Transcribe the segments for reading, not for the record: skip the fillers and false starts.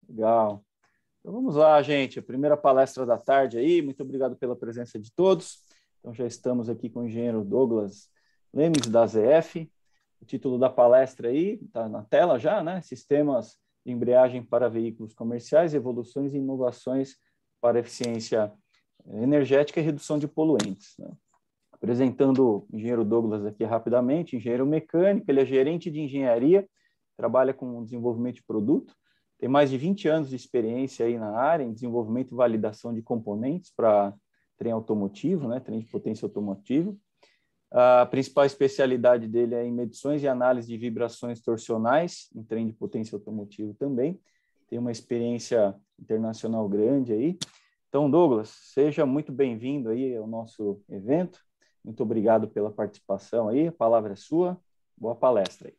Legal. Então vamos lá, gente. A primeira palestra da tarde aí. Muito obrigado pela presença de todos. Então já estamos aqui com o engenheiro Douglas Lemes, da ZF. O título da palestra aí está na tela já, né? Sistemas de embreagem para veículos comerciais, evoluções e inovações para eficiência energética e redução de poluentes, né? Apresentando o engenheiro Douglas aqui rapidamente, engenheiro mecânico, ele é gerente de engenharia, trabalha com desenvolvimento de produto, tem mais de 20 anos de experiência aí na área, em desenvolvimento e validação de componentes para trem automotivo, né, trem de potência automotivo. A principal especialidade dele é em medições e análise de vibrações torsionais, em trem de potência automotivo também. Tem uma experiência internacional grande aí. Então, Douglas, seja muito bem-vindo aí ao nosso evento. Muito obrigado pela participação aí. A palavra é sua. Boa palestra aí.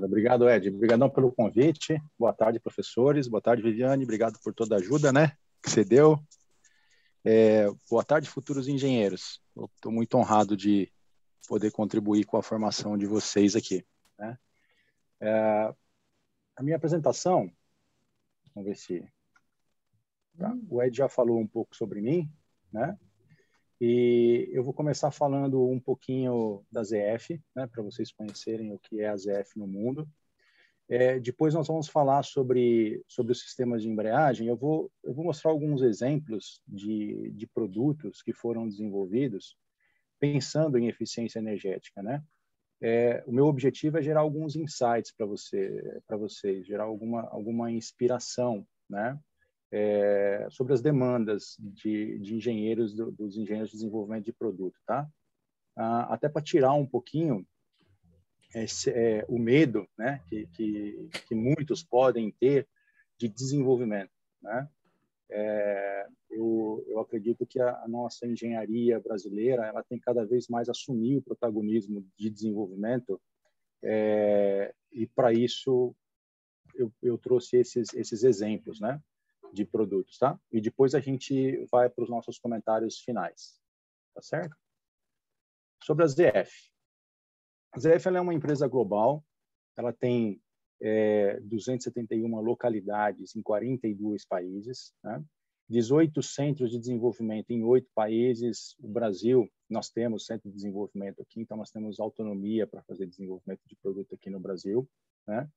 Obrigado, Ed. Obrigadão pelo convite. Boa tarde, professores. Boa tarde, Viviane. Obrigado por toda a ajuda, né, que você deu. Boa tarde, futuros engenheiros. Estou muito honrado de poder contribuir com a formação de vocês aqui, né? A minha apresentação, vamos ver se... Tá. O Ed já falou um pouco sobre mim, né? E eu vou começar falando um pouquinho da ZF, né, para vocês conhecerem o que é a ZF no mundo. Depois nós vamos falar sobre os sistemas de embreagem. Eu vou mostrar alguns exemplos de produtos que foram desenvolvidos pensando em eficiência energética, né? O meu objetivo é gerar alguns insights para vocês, gerar alguma inspiração, né? Sobre as demandas de engenheiros, dos engenheiros de desenvolvimento de produto, tá? Até para tirar um pouquinho o medo, né, que muitos podem ter de desenvolvimento, né? Eu acredito que a nossa engenharia brasileira ela tem cada vez mais assumir o protagonismo de desenvolvimento, e para isso eu trouxe esses exemplos, né, de produtos, tá? E depois a gente vai para os nossos comentários finais, tá certo? Sobre a ZF. A ZF ela é uma empresa global, ela tem 271 localidades em 42 países, né? 18 centros de desenvolvimento em 8 países. O Brasil, nós temos centro de desenvolvimento aqui, então nós temos autonomia para fazer desenvolvimento de produto aqui no Brasil, né?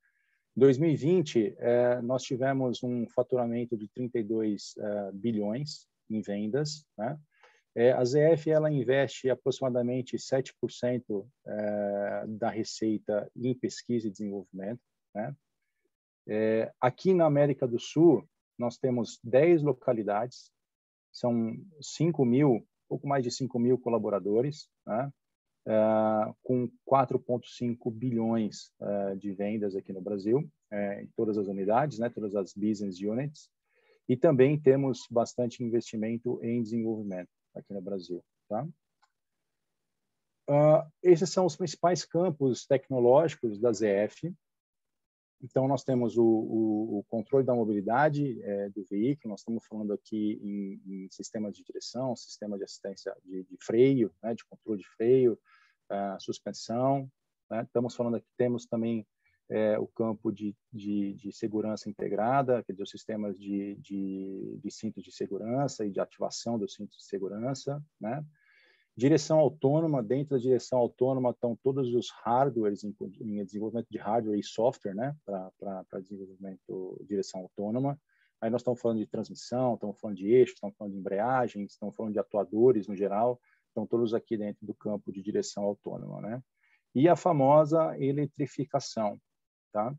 Em 2020, nós tivemos um faturamento de 32 bilhões em vendas, né? A ZF ela investe aproximadamente 7% da receita em pesquisa e desenvolvimento, né? Aqui na América do Sul, nós temos 10 localidades, são 5 mil, pouco mais de 5 mil colaboradores, né? Com 4,5 bilhões de vendas aqui no Brasil, em todas as unidades, né? Todas as business units. E também temos bastante investimento em desenvolvimento aqui no Brasil, tá? Esses são os principais campos tecnológicos da ZF. Então, nós temos o controle da mobilidade do veículo, nós estamos falando aqui em sistemas de direção, sistema de assistência de freio, né, de controle de freio, suspensão, né? Estamos falando aqui, temos também o campo de segurança integrada, quer dizer, os sistemas de cintos de segurança e de ativação dos cintos de segurança, né? Direção autônoma, dentro da direção autônoma estão todos os hardwares em desenvolvimento de hardware e software, né, para desenvolvimento de direção autônoma. Aí nós estamos falando de transmissão, estamos falando de eixos, estamos falando de embreagens, estamos falando de atuadores no geral, estão todos aqui dentro do campo de direção autônoma, né? E a famosa eletrificação, tá?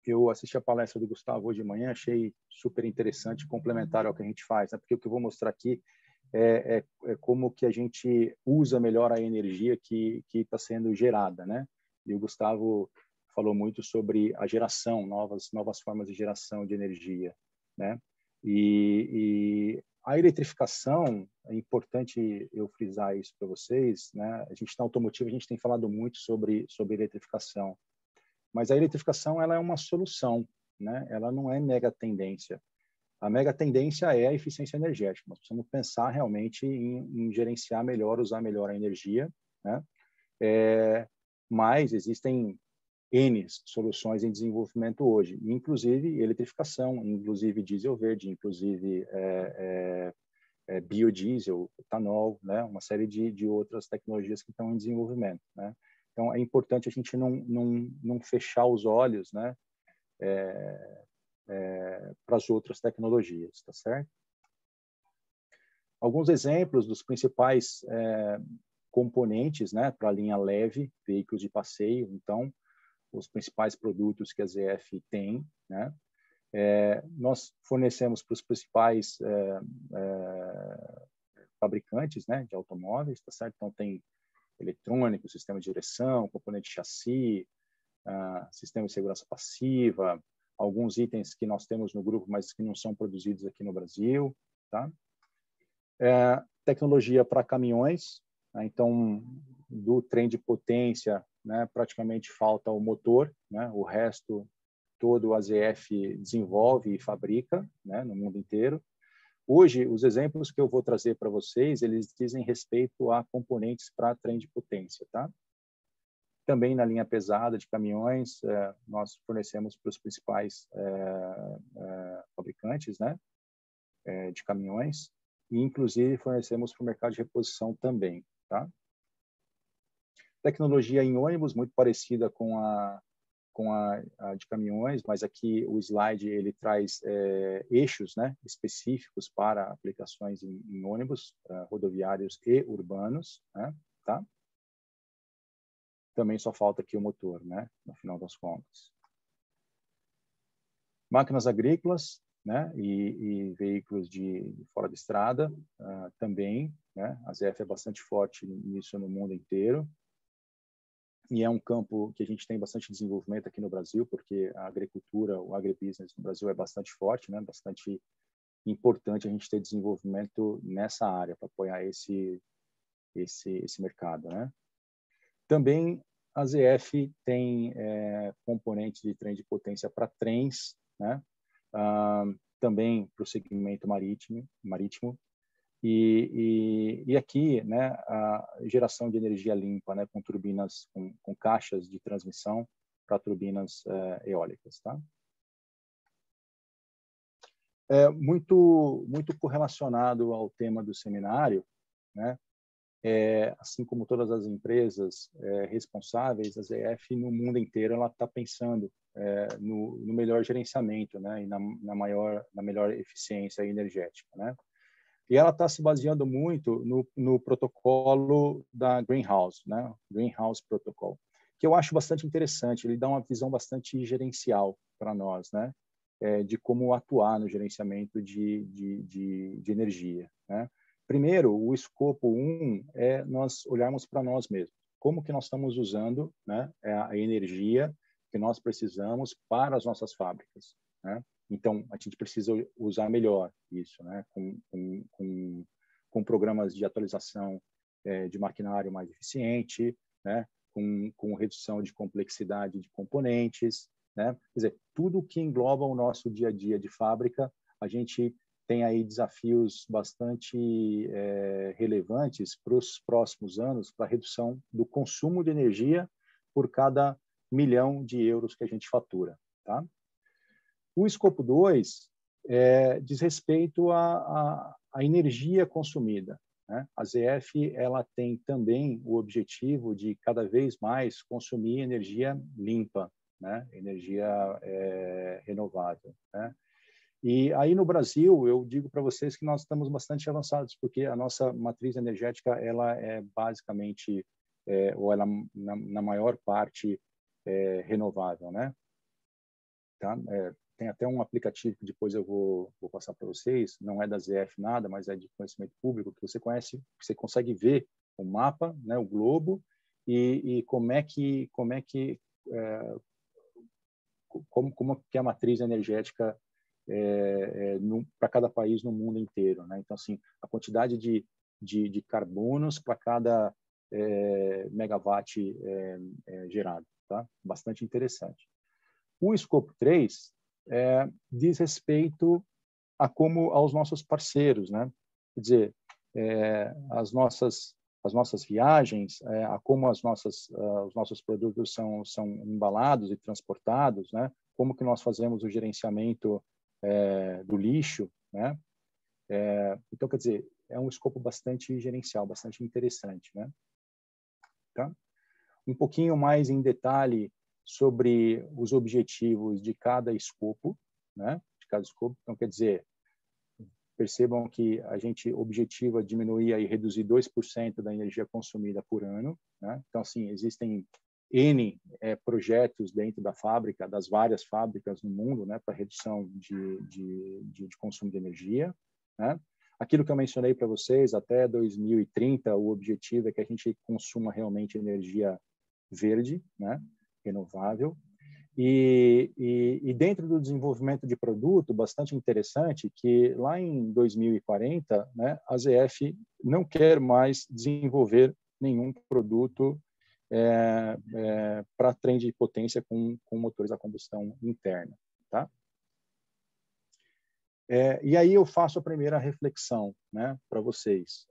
Eu assisti a palestra do Gustavo hoje de manhã, achei super interessante, complementar ao que a gente faz, né? Porque o que eu vou mostrar aqui é como que a gente usa melhor a energia que está sendo gerada, né? E o Gustavo falou muito sobre a geração, novas formas de geração de energia, né? E a eletrificação, é importante eu frisar isso para vocês, né? A gente na automotiva, a gente tem falado muito sobre eletrificação, mas a eletrificação ela é uma solução, né? Ela não é mega tendência. A mega tendência é a eficiência energética. Nós precisamos pensar realmente em gerenciar melhor, usar melhor a energia, né? Mas existem N soluções em desenvolvimento hoje, inclusive eletrificação, inclusive diesel verde, inclusive biodiesel, etanol, né? Uma série de outras tecnologias que estão em desenvolvimento, né? Então, é importante a gente não fechar os olhos, né? Para as outras tecnologias, tá certo? Alguns exemplos dos principais componentes, né? Para a linha leve, veículos de passeio. Então, os principais produtos que a ZF tem, né? Nós fornecemos para os principais fabricantes, né, de automóveis, tá certo? Então tem eletrônico, sistema de direção, componente de chassi, sistema de segurança passiva, alguns itens que nós temos no grupo, mas que não são produzidos aqui no Brasil, tá? Tecnologia para caminhões, né? Então do trem de potência, né, praticamente falta o motor, né? O resto todo a ZF desenvolve e fabrica, né, no mundo inteiro. Hoje, os exemplos que eu vou trazer para vocês, eles dizem respeito a componentes para trem de potência, tá? Também na linha pesada de caminhões, nós fornecemos para os principais fabricantes, né, de caminhões, e inclusive fornecemos para o mercado de reposição também, tá? Tecnologia em ônibus, muito parecida com a de caminhões, mas aqui o slide ele traz eixos, né, específicos para aplicações em ônibus rodoviários e urbanos, né, tá? Também só falta aqui o motor, né, no final das contas. Máquinas agrícolas, né, e veículos de fora de estrada também, né? A ZF é bastante forte nisso no mundo inteiro. E é um campo que a gente tem bastante desenvolvimento aqui no Brasil, porque a agricultura, o agribusiness no Brasil é bastante forte, né? Bastante importante a gente ter desenvolvimento nessa área para apoiar esse mercado, né? Também a ZF tem componentes de trem de potência para trens, né? Também para o segmento marítimo. E aqui, né, a geração de energia limpa, né, com turbinas, com caixas de transmissão para turbinas eólicas, tá? Muito correlacionado ao tema do seminário, né? Assim como todas as empresas responsáveis, a ZF no mundo inteiro ela está pensando no melhor gerenciamento, né, e na melhor eficiência energética, né? E ela está se baseando muito no protocolo da Greenhouse, né? Greenhouse Protocol, que eu acho bastante interessante. Ele dá uma visão bastante gerencial para nós, né? De como atuar no gerenciamento de energia, né? Primeiro, o escopo 1 é nós olharmos para nós mesmos. Como que nós estamos usando, né, a energia que nós precisamos para as nossas fábricas, né? Então, a gente precisa usar melhor isso, né? Com programas de atualização de maquinário mais eficiente, né? Com redução de complexidade de componentes, né? Quer dizer, tudo que engloba o nosso dia a dia de fábrica, a gente tem aí desafios bastante relevantes para os próximos anos para a redução do consumo de energia por cada milhão de euros que a gente fatura, tá? O escopo 2 diz respeito à energia consumida, né? A ZF ela tem também o objetivo de cada vez mais consumir energia limpa, né? Energia renovável, né? E aí no Brasil eu digo para vocês que nós estamos bastante avançados, porque a nossa matriz energética ela é basicamente ou ela na maior parte renovável, né? Tá? Tem até um aplicativo que depois eu vou passar para vocês, não é da ZF nada, mas é de conhecimento público, que você conhece, que você consegue ver o mapa, né, o globo, e como que a matriz energética para cada país no mundo inteiro, né? Então, assim, a quantidade de carbonos para cada megawatt gerado, tá? Bastante interessante. O escopo 3 diz respeito aos nossos parceiros, né? Quer dizer, as nossas as nossas viagens, a como os nossos produtos são embalados e transportados, né? Como que nós fazemos o gerenciamento do lixo, né? Então, quer dizer, é um escopo bastante gerencial, bastante interessante, né? Tá? Um pouquinho mais em detalhe sobre os objetivos de cada escopo, né? De cada escopo. Então, quer dizer, percebam que a gente objetiva diminuir e reduzir 2% da energia consumida por ano, né? Então, assim, existem N projetos dentro da fábrica, das várias fábricas no mundo, né, para redução de consumo de energia, né? Aquilo que eu mencionei para vocês, até 2030, o objetivo é que a gente consuma realmente energia verde, né, renovável. E dentro do desenvolvimento de produto, bastante interessante, que lá em 2040, né, a ZF não quer mais desenvolver nenhum produto para trem de potência com motores a combustão interna, tá? E aí eu faço a primeira reflexão, né, para vocês,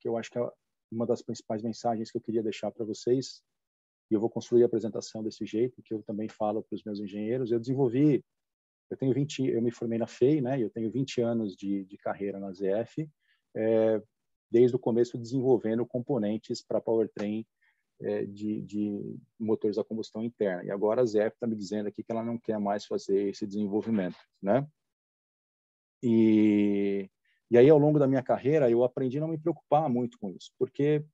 que eu acho que é uma das principais mensagens que eu queria deixar para vocês, e eu vou construir a apresentação desse jeito, que eu também falo para os meus engenheiros. Eu me formei na FEI, né, eu tenho 20 anos de carreira na ZF, desde o começo desenvolvendo componentes para powertrain de motores a combustão interna. E agora a ZF está me dizendo aqui que ela não quer mais fazer esse desenvolvimento, né? E aí, ao longo da minha carreira, eu aprendi a não me preocupar muito com isso, porque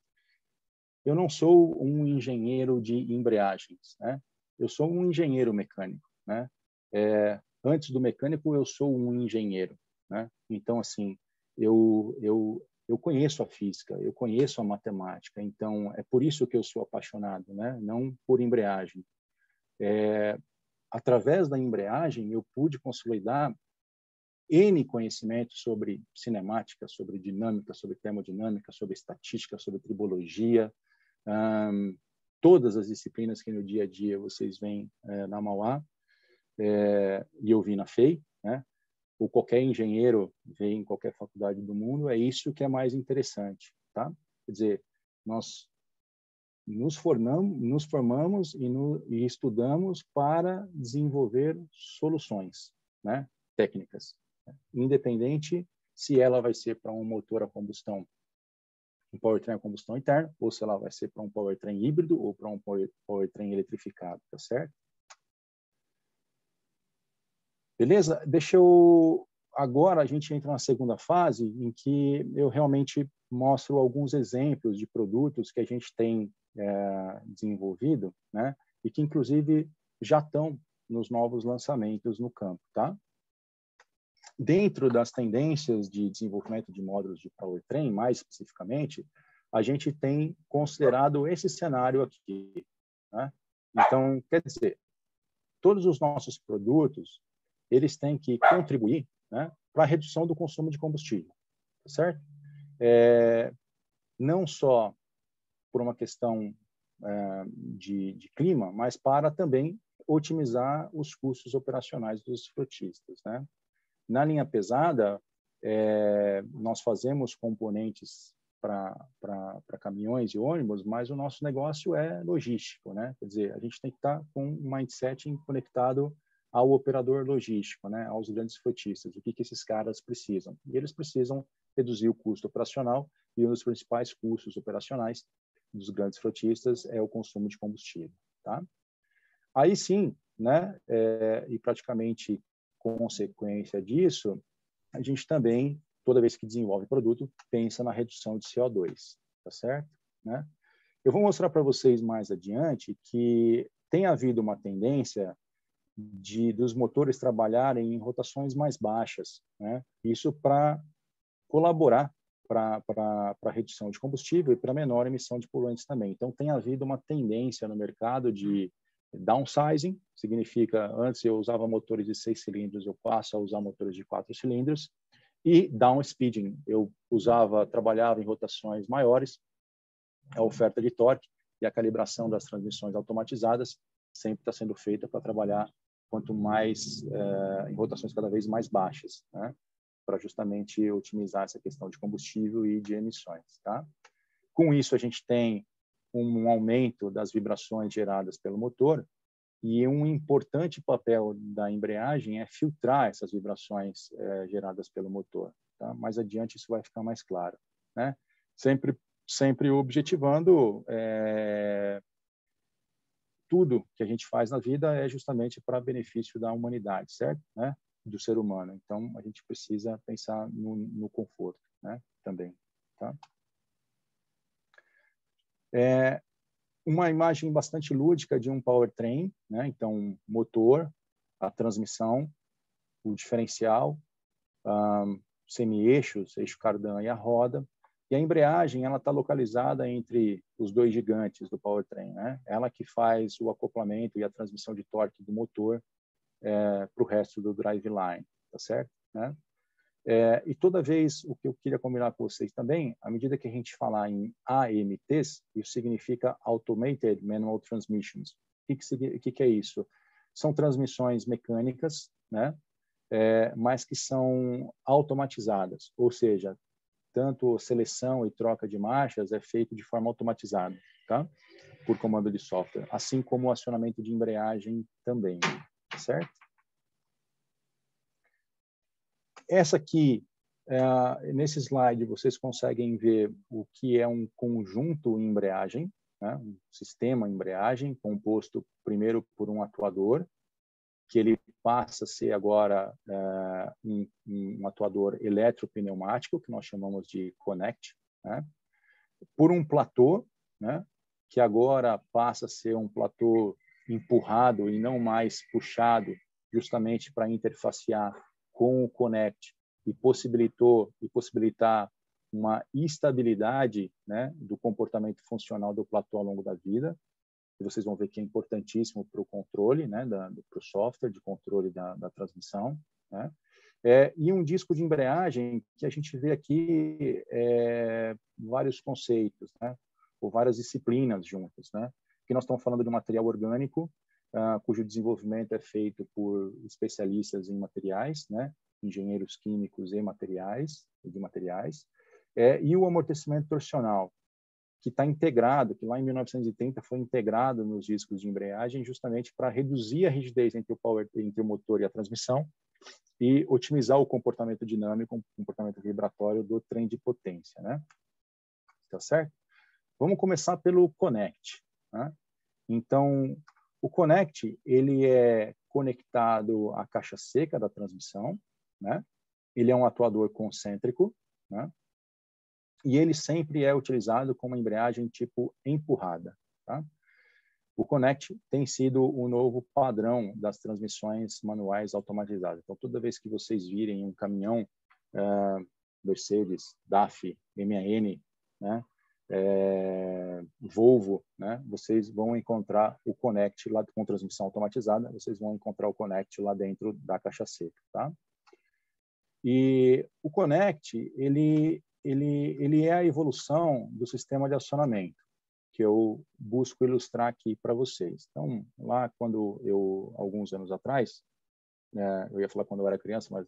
eu não sou um engenheiro de embreagens, né? Eu sou um engenheiro mecânico, né? Antes do mecânico, eu sou um engenheiro, né? Então, assim, eu conheço a física, eu conheço a matemática, então é por isso que eu sou apaixonado, né? Não por embreagem. Através da embreagem, eu pude consolidar N conhecimentos sobre cinemática, sobre dinâmica, sobre termodinâmica, sobre estatística, sobre tribologia, todas as disciplinas que no dia a dia vocês veem na Mauá, e eu vi na FEI, né? Ou qualquer engenheiro vê em qualquer faculdade do mundo, é isso que é mais interessante, tá? Quer dizer, nós nos formamos e estudamos para desenvolver soluções, né, técnicas, né? Independente se ela vai ser para um motor a combustão, um powertrain a combustão interna, ou se ela vai ser para um powertrain híbrido ou para um powertrain eletrificado, tá certo? Beleza? Agora a gente entra na segunda fase, em que eu realmente mostro alguns exemplos de produtos que a gente tem desenvolvido, né? E que, inclusive, já estão nos novos lançamentos no campo, tá? Dentro das tendências de desenvolvimento de módulos de powertrain, mais especificamente, a gente tem considerado esse cenário aqui, né? Então, quer dizer, todos os nossos produtos, eles têm que contribuir, né, para a redução do consumo de combustível, tá certo? Não só por uma questão de clima, mas para também otimizar os custos operacionais dos frotistas, né? Na linha pesada, nós fazemos componentes para caminhões e ônibus, mas o nosso negócio é logístico, né? Quer dizer, a gente tem que estar com um mindset conectado ao operador logístico, né? Aos grandes frotistas. O que esses caras precisam? E eles precisam reduzir o custo operacional, e um dos principais custos operacionais dos grandes frotistas é o consumo de combustível, tá? Aí sim, né? E praticamente consequência disso, a gente também, toda vez que desenvolve produto, pensa na redução de CO2, tá certo? Né? Eu vou mostrar para vocês mais adiante que tem havido uma tendência dos motores trabalharem em rotações mais baixas, né? Isso para colaborar para a redução de combustível e para menor emissão de poluentes também. Então, tem havido uma tendência no mercado de downsizing, significa antes eu usava motores de 6 cilindros, eu passo a usar motores de 4 cilindros, e downspeeding, eu trabalhava em rotações maiores, a oferta de torque e a calibração das transmissões automatizadas sempre está sendo feita para trabalhar quanto mais em rotações cada vez mais baixas, né? para justamente otimizar essa questão de combustível e de emissões, tá? Com isso, a gente tem um aumento das vibrações geradas pelo motor, e um importante papel da embreagem é filtrar essas vibrações geradas pelo motor, tá? Mais adiante isso vai ficar mais claro, né? Sempre objetivando tudo que a gente faz na vida é justamente para benefício da humanidade, certo? Né? Do ser humano. Então, a gente precisa pensar no conforto, né? Também, tá? Uma imagem bastante lúdica de um powertrain, né? Então, motor, a transmissão, o diferencial, semi-eixos, eixo cardan e a roda. E a embreagem, ela está localizada entre os dois gigantes do powertrain, né? Ela que faz o acoplamento e a transmissão de torque do motor para o resto do driveline, tá certo? Né? E toda vez, o que eu queria combinar com vocês também, à medida que a gente falar em AMTs, isso significa Automated Manual Transmissions. O que é isso? São transmissões mecânicas, né? Mas que são automatizadas, ou seja, tanto seleção e troca de marchas é feito de forma automatizada, tá? Por comando de software, assim como o acionamento de embreagem também, certo? Essa aqui, nesse slide, vocês conseguem ver o que é um conjunto embreagem, né? Um sistema embreagem composto primeiro por um atuador, que ele passa a ser agora um atuador eletropneumático, que nós chamamos de Connect, né? Por um platô, né? Que agora passa a ser um platô empurrado e não mais puxado, justamente para interfacear com o Connect e possibilitar uma estabilidade, né, do comportamento funcional do platô ao longo da vida. E vocês vão ver que é importantíssimo para o controle, né, para o software de controle da transmissão, né? E um disco de embreagem que a gente vê aqui vários conceitos, né, ou várias disciplinas juntas, né? Que nós estamos falando de um material orgânico, cujo desenvolvimento é feito por especialistas em materiais, né, engenheiros químicos e de materiais, e o amortecimento torsional, que está integrado, que lá em 1930 foi integrado nos discos de embreagem justamente para reduzir a rigidez entre o motor e a transmissão e otimizar o comportamento dinâmico, o comportamento vibratório do trem de potência, né? Tá certo? Vamos começar pelo Connect, né? Então, o Connect, ele é conectado à caixa seca da transmissão, né? Ele é um atuador concêntrico, né? E ele sempre é utilizado com uma embreagem tipo empurrada, tá? O Connect tem sido o novo padrão das transmissões manuais automatizadas. Então, toda vez que vocês virem um caminhão Mercedes, DAF, MAN, né, Volvo, né, vocês vão encontrar o Connect lá com transmissão automatizada, vocês vão encontrar o Connect lá dentro da caixa seca, tá? E o Connect, ele é a evolução do sistema de acionamento, que eu busco ilustrar aqui para vocês. Então, lá quando alguns anos atrás, eu ia falar quando eu era criança, mas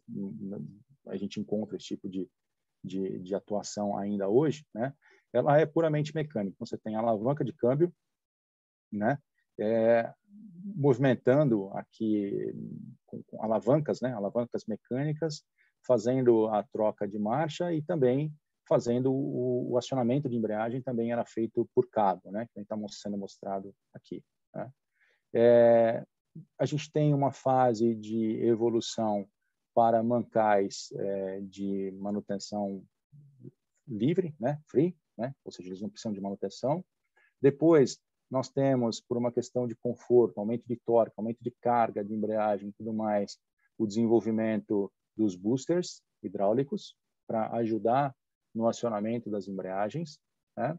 a gente encontra esse tipo de atuação ainda hoje, né? Ela é puramente mecânica. Você tem a alavanca de câmbio, né? Movimentando aqui com alavancas, né? Alavancas mecânicas, fazendo a troca de marcha e também fazendo o acionamento de embreagem também era feito por cabo, né? Que está sendo mostrado aqui, né? A gente tem uma fase de evolução para mancais de manutenção livre, né? Free, né? Ou seja, eles não precisam de manutenção. Depois, nós temos, por uma questão de conforto, aumento de torque, aumento de carga, de embreagem e tudo mais, o desenvolvimento dos boosters hidráulicos para ajudar no acionamento das embreagens, né?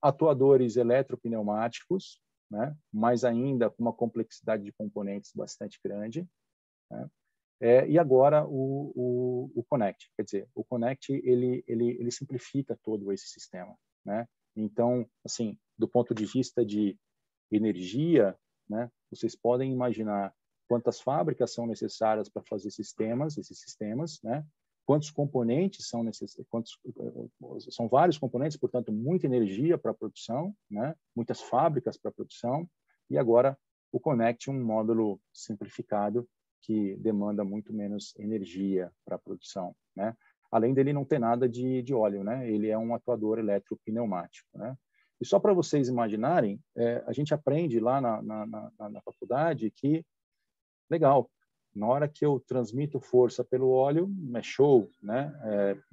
Atuadores eletropneumáticos, né? Mas ainda com uma complexidade de componentes bastante grande, né? E agora o Connect, quer dizer, o Connect ele simplifica todo esse sistema, né? Então, assim, do ponto de vista de energia, né? Vocês podem imaginar quantas fábricas são necessárias para fazer esses sistemas, né? Quantos componentes são necessários, são vários componentes, portanto, muita energia para a produção, né? Muitas fábricas para a produção, e agora o Connect, um módulo simplificado que demanda muito menos energia para a produção, né? Além dele não ter nada de óleo, né? Ele é um atuador eletropneumático, né? E só para vocês imaginarem, a gente aprende lá na faculdade que, legal, na hora que eu transmito força pelo óleo, é show, né?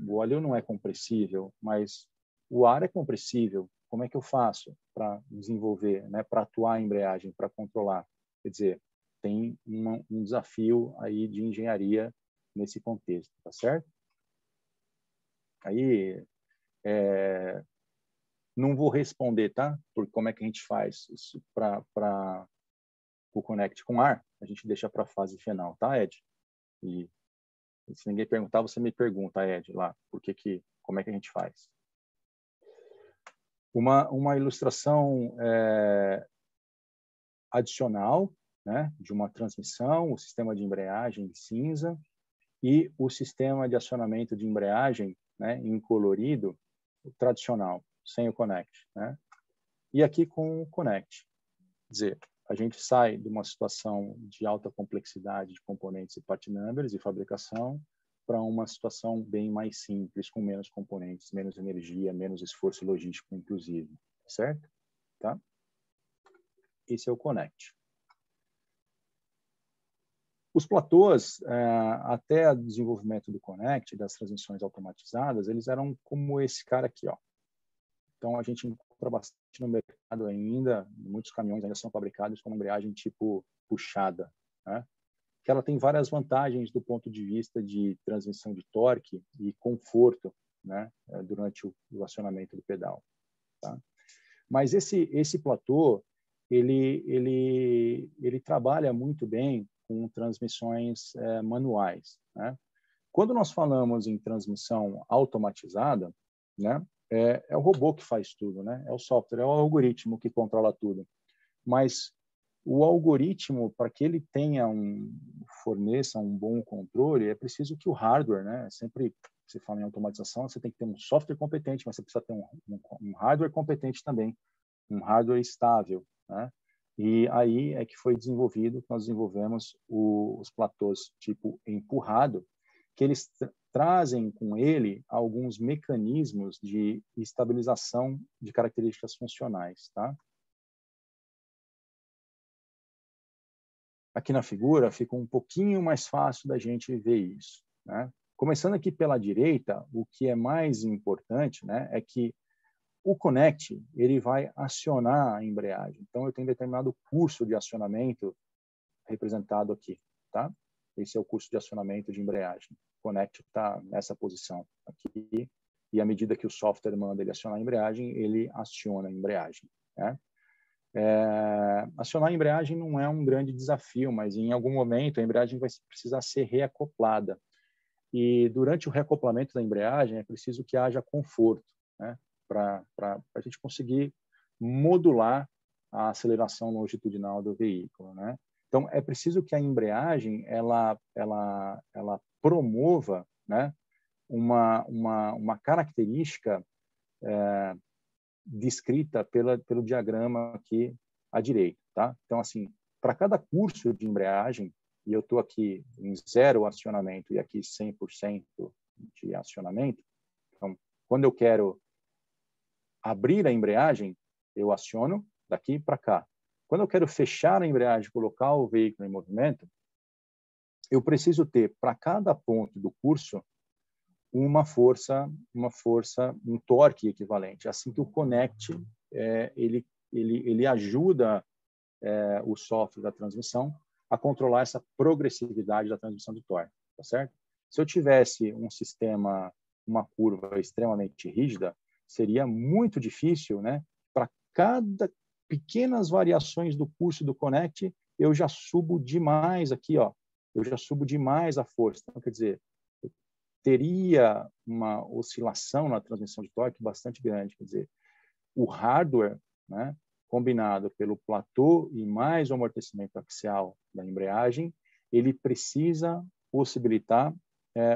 O óleo não é compressível, mas o ar é compressível. Como é que eu faço para desenvolver, né? Para atuar a embreagem, para controlar? Quer dizer, tem um desafio aí de engenharia nesse contexto, tá certo? Aí, não vou responder, tá? Por como é que a gente faz isso para o Connect com ar, a gente deixa para a fase final, tá, Ed? E se ninguém perguntar, você me pergunta, Ed, lá, como é que a gente faz? Uma ilustração adicional, né, de uma transmissão, o sistema de embreagem em cinza e o sistema de acionamento de embreagem, né, em colorido, o tradicional, sem o Connect, né? E aqui com o Connect. Quer dizer, a gente sai de uma situação de alta complexidade de componentes e part numbers e fabricação para uma situação bem mais simples, com menos componentes, menos energia, menos esforço logístico, inclusive. Certo? Tá? Esse é o Connect. Os platôs, até o desenvolvimento do Connect, das transmissões automatizadas, eles eram como esse cara aqui, ó. Então, a gente encontra bastante no mercado ainda, muitos caminhões ainda são fabricados com uma embreagem tipo puxada, né? Que ela tem várias vantagens do ponto de vista de transmissão de torque e conforto, né? Durante o acionamento do pedal, tá? Mas esse platô, ele trabalha muito bem com transmissões manuais, né? Quando nós falamos em transmissão automatizada, né? É o robô que faz tudo, né? É o software, é o algoritmo que controla tudo. Mas o algoritmo, para que ele forneça um bom controle, é preciso que o hardware, né? Sempre que você fala em automatização, você tem que ter um software competente, mas você precisa ter um hardware competente também, um hardware estável, né? E aí é que foi desenvolvido, nós desenvolvemos os platôs tipo empurrado, que eles trazem com ele alguns mecanismos de estabilização de características funcionais, tá? Aqui na figura fica um pouquinho mais fácil da gente ver isso, né? Começando aqui pela direita, o que é mais importante, né, é que o Connect, ele vai acionar a embreagem. Então, eu tenho determinado curso de acionamento representado aqui, tá? Esse é o curso de acionamento de embreagem. O Connect está nessa posição aqui, e à medida que o software manda ele acionar a embreagem, ele aciona a embreagem, né? Acionar a embreagem não é um grande desafio, mas em algum momento a embreagem vai precisar ser reacoplada. E durante o reacoplamento da embreagem é preciso que haja conforto, né? Para a gente conseguir modular a aceleração longitudinal do veículo, né? Então é preciso que a embreagem ela promova, né, uma característica descrita pelo diagrama aqui à direita, tá? Então assim, para cada curso de embreagem, e eu estou aqui em 0 acionamento e aqui 100% de acionamento, então quando eu quero abrir a embreagem, eu aciono daqui para cá. Quando eu quero fechar a embreagem, colocar o veículo em movimento, eu preciso ter para cada ponto do curso uma força, um torque equivalente. Assim que o Connect ele ajuda o software da transmissão a controlar essa progressividade da transmissão de torque, tá certo? Se eu tivesse um sistema, uma curva extremamente rígida, seria muito difícil, né? Para cada pequenas variações do curso do Connect, eu já subo demais aqui, ó. Eu já subo demais a força. Então, quer dizer, eu teria uma oscilação na transmissão de torque bastante grande. Quer dizer, o hardware, né, combinado pelo platô e mais o amortecimento axial da embreagem, ele precisa possibilitar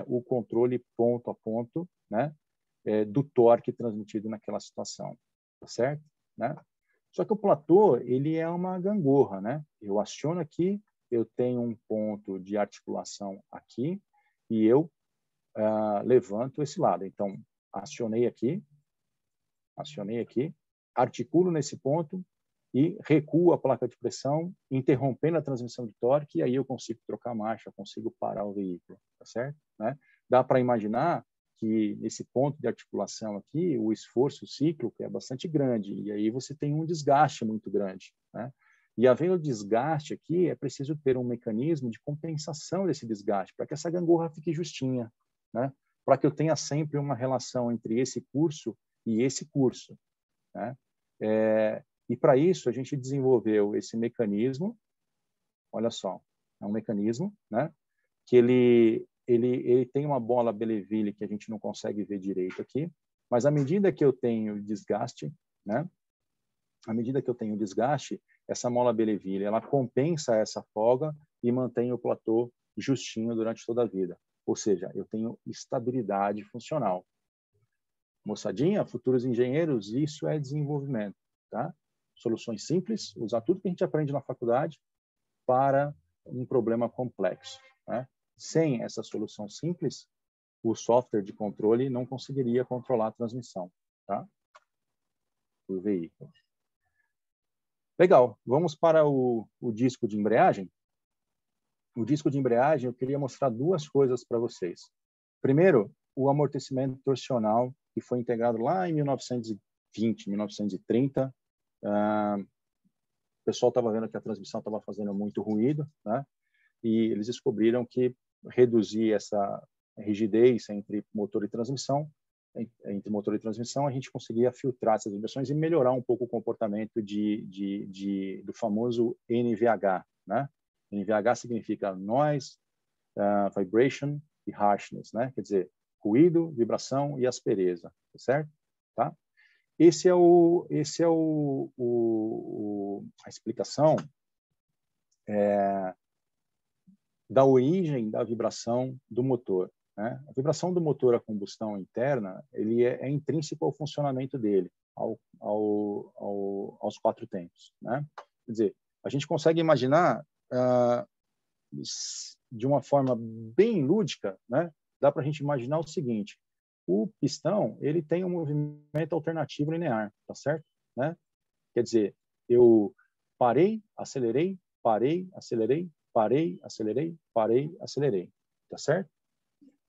o controle ponto a ponto, né, do torque transmitido naquela situação, tá certo? Né? Só que o platô, ele é uma gangorra, né? Eu aciono aqui, eu tenho um ponto de articulação aqui e eu levanto esse lado. Então, acionei aqui, articulo nesse ponto e recuo a placa de pressão, interrompendo a transmissão de torque, e aí eu consigo trocar a marcha, eu consigo parar o veículo, tá certo? Né? Dá para imaginar que nesse ponto de articulação aqui, o esforço cíclico é bastante grande, e aí você tem um desgaste muito grande, né? E havendo desgaste aqui, é preciso ter um mecanismo de compensação desse desgaste, para que essa gangorra fique justinha, né? Para que eu tenha sempre uma relação entre esse curso e esse curso, né? E para isso a gente desenvolveu esse mecanismo, olha só, é um mecanismo, né? Que ele tem uma bola Belleville que a gente não consegue ver direito aqui, mas à medida que eu tenho desgaste, né? À medida que eu tenho desgaste, essa mola Belleville, ela compensa essa folga e mantém o platô justinho durante toda a vida. Ou seja, eu tenho estabilidade funcional. Moçadinha, futuros engenheiros, isso é desenvolvimento, tá? Soluções simples, usar tudo que a gente aprende na faculdade para um problema complexo, né? Sem essa solução simples, o software de controle não conseguiria controlar a transmissão, tá? Do veículo. Legal, vamos para o disco de embreagem. O disco de embreagem, eu queria mostrar duas coisas para vocês. Primeiro, o amortecimento torsional, que foi integrado lá em 1920, 1930. O pessoal estava vendo que a transmissão estava fazendo muito ruído, né? E eles descobriram que reduzir essa rigidez entre motor e transmissão, a gente conseguia filtrar essas vibrações e melhorar um pouco o comportamento do famoso NVH, né? NVH significa noise, vibration e harshness, né? Quer dizer, ruído, vibração e aspereza, certo? Tá? Esse é a explicação da origem da vibração do motor, né? A vibração do motor a combustão interna, ele é intrínseco ao funcionamento dele, aos quatro tempos, né? Quer dizer, a gente consegue imaginar de uma forma bem lúdica, né? Dá para a gente imaginar o seguinte: o pistão, ele tem um movimento alternativo linear, tá certo? Né? Quer dizer, eu parei, acelerei, parei, acelerei, parei, acelerei, parei, acelerei, tá certo?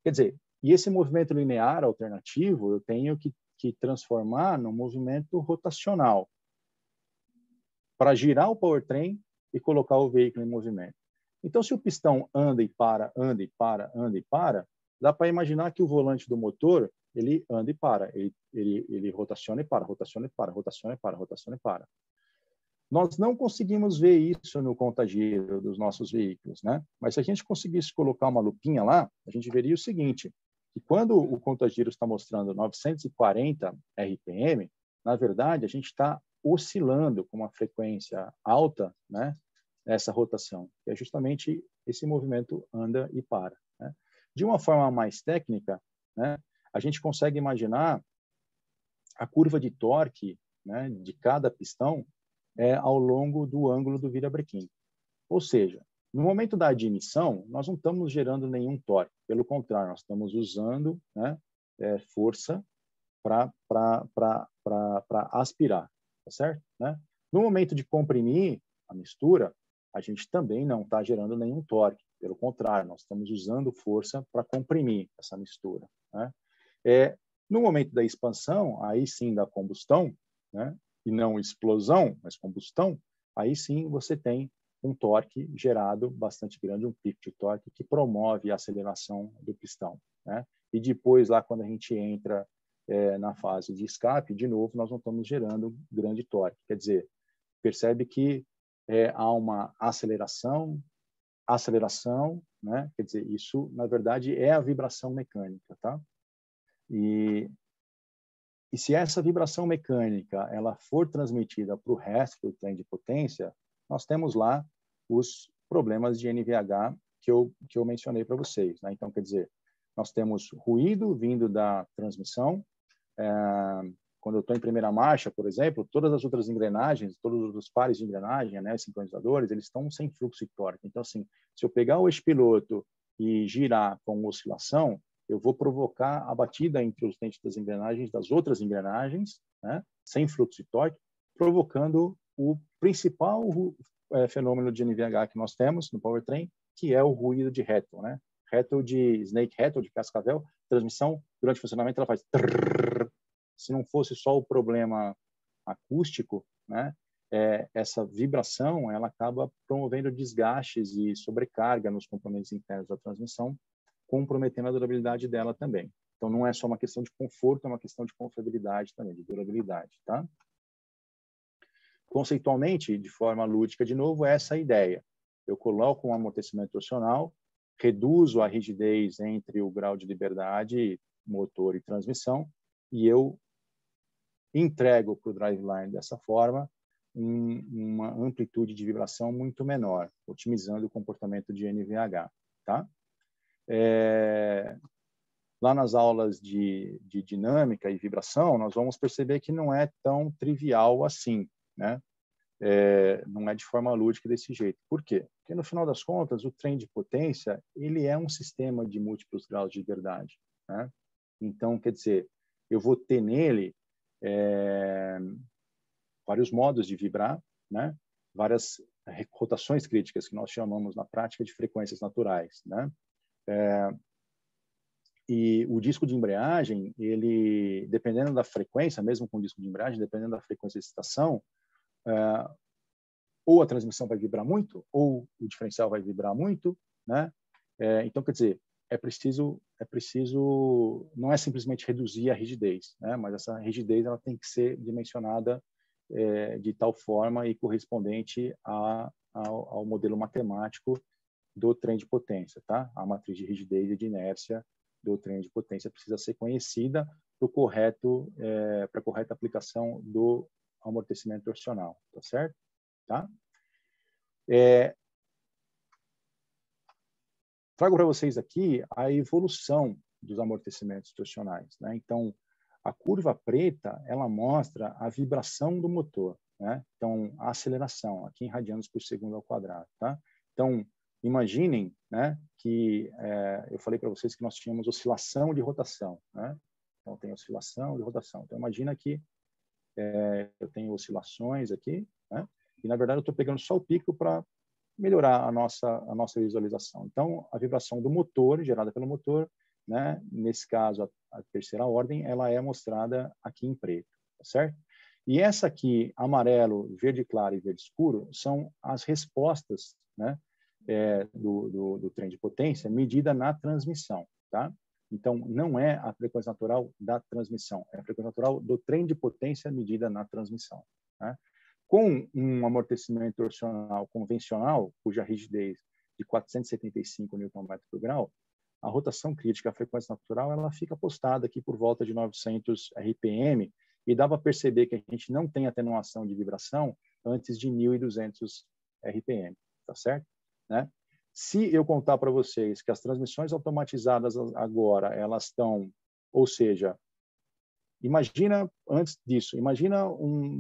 Quer dizer, e esse movimento linear alternativo eu tenho que transformar num movimento rotacional para girar o powertrain e colocar o veículo em movimento. Então, se o pistão anda e para, anda e para, anda e para, dá para imaginar que o volante do motor, ele anda e para, ele rotaciona e para, rotaciona e para, rotaciona e para, rotaciona e para. Nós não conseguimos ver isso no contagiro dos nossos veículos, né? Mas se a gente conseguisse colocar uma lupinha lá, a gente veria o seguinte, que quando o contagiro está mostrando 940 RPM, na verdade, a gente está oscilando com uma frequência alta, né? Essa rotação, que é justamente esse movimento anda e para, né? De uma forma mais técnica, né? A gente consegue imaginar a curva de torque, né, de cada pistão ao longo do ângulo do virabrequim. Ou seja, no momento da admissão, nós não estamos gerando nenhum torque. Pelo contrário, nós estamos usando, né, força para aspirar, tá certo? Né? No momento de comprimir a mistura, a gente também não está gerando nenhum torque. Pelo contrário, nós estamos usando força para comprimir essa mistura, né? No momento da expansão, aí sim da combustão, né? E não explosão, mas combustão, aí sim você tem um torque gerado bastante grande, um pico de torque que promove a aceleração do pistão, né? E depois, lá quando a gente entra na fase de escape, de novo, nós não estamos gerando grande torque. Quer dizer, percebe que há uma aceleração, né? Quer dizer, isso, na verdade, é a vibração mecânica, tá? E E se essa vibração mecânica ela for transmitida para o resto do trem de potência, nós temos lá os problemas de NVH que eu mencionei para vocês, né? Então, quer dizer, nós temos ruído vindo da transmissão. Quando eu estou em primeira marcha, por exemplo, todas as outras engrenagens, todos os pares de engrenagem, né, sincronizadores, eles estão sem fluxo de torque. Então, assim, se eu pegar o eixo-piloto e girar com oscilação, eu vou provocar a batida entre os dentes das engrenagens, das outras engrenagens, né, sem fluxo de torque, provocando o principal fenômeno de NVH que nós temos no powertrain, que é o ruído de rattle, né? Rattle de snake rattle, de cascavel, transmissão, durante o funcionamento, ela faz trrr. Se não fosse só o problema acústico, né, essa vibração ela acaba promovendo desgastes e sobrecarga nos componentes internos da transmissão, comprometendo a durabilidade dela também. Então, não é só uma questão de conforto, é uma questão de confiabilidade também, de durabilidade, tá? Conceitualmente, de forma lúdica, de novo, é essa a ideia. Eu coloco um amortecimento torsional, reduzo a rigidez entre o grau de liberdade, motor e transmissão, e eu entrego para o driveline dessa forma uma amplitude de vibração muito menor, otimizando o comportamento de NVH, tá? Lá nas aulas de dinâmica e vibração, nós vamos perceber que não é tão trivial assim, né? Não é de forma lúdica desse jeito. Por quê? Porque, no final das contas, o trem de potência ele é um sistema de múltiplos graus de liberdade, né? Então, quer dizer, eu vou ter nele vários modos de vibrar, né? Várias rotações críticas que nós chamamos na prática de frequências naturais, né? E o disco de embreagem, ele, dependendo da frequência, mesmo com o disco de embreagem, dependendo da frequência de excitação, ou a transmissão vai vibrar muito, ou o diferencial vai vibrar muito, né? Então, quer dizer, é preciso, não é simplesmente reduzir a rigidez, né? Mas essa rigidez ela tem que ser dimensionada de tal forma e correspondente ao modelo matemático do trem de potência, tá? A matriz de rigidez e de inércia do trem de potência precisa ser conhecida para a correta aplicação do amortecimento torsional, tá certo? Tá? Trago para vocês aqui a evolução dos amortecimentos torsionais, né? Então, a curva preta, ela mostra a vibração do motor, né? Então, a aceleração, aqui em radianos por segundo ao quadrado, tá? Então, imaginem, né, que eu falei para vocês que nós tínhamos oscilação de rotação, né? Então, tem oscilação de rotação. Então, imagina que eu tenho oscilações aqui, né? E, na verdade, eu estou pegando só o pico para melhorar a nossa visualização. Então, a vibração do motor, gerada pelo motor, né? Nesse caso, a terceira ordem, ela é mostrada aqui em preto, tá certo? E essa aqui, amarelo, verde claro e verde escuro, são as respostas, né? Do trem de potência medida na transmissão, tá? Então, não é a frequência natural da transmissão, é a frequência natural do trem de potência medida na transmissão, né? Com um amortecimento torsional convencional, cuja rigidez de 475 Nm por grau, a rotação crítica, a frequência natural, ela fica postada aqui por volta de 900 RPM, e dá para perceber que a gente não tem atenuação de vibração antes de 1.200 RPM, tá certo? Né? Se eu contar para vocês que as transmissões automatizadas agora, elas estão, ou seja, imagina, antes disso, imagina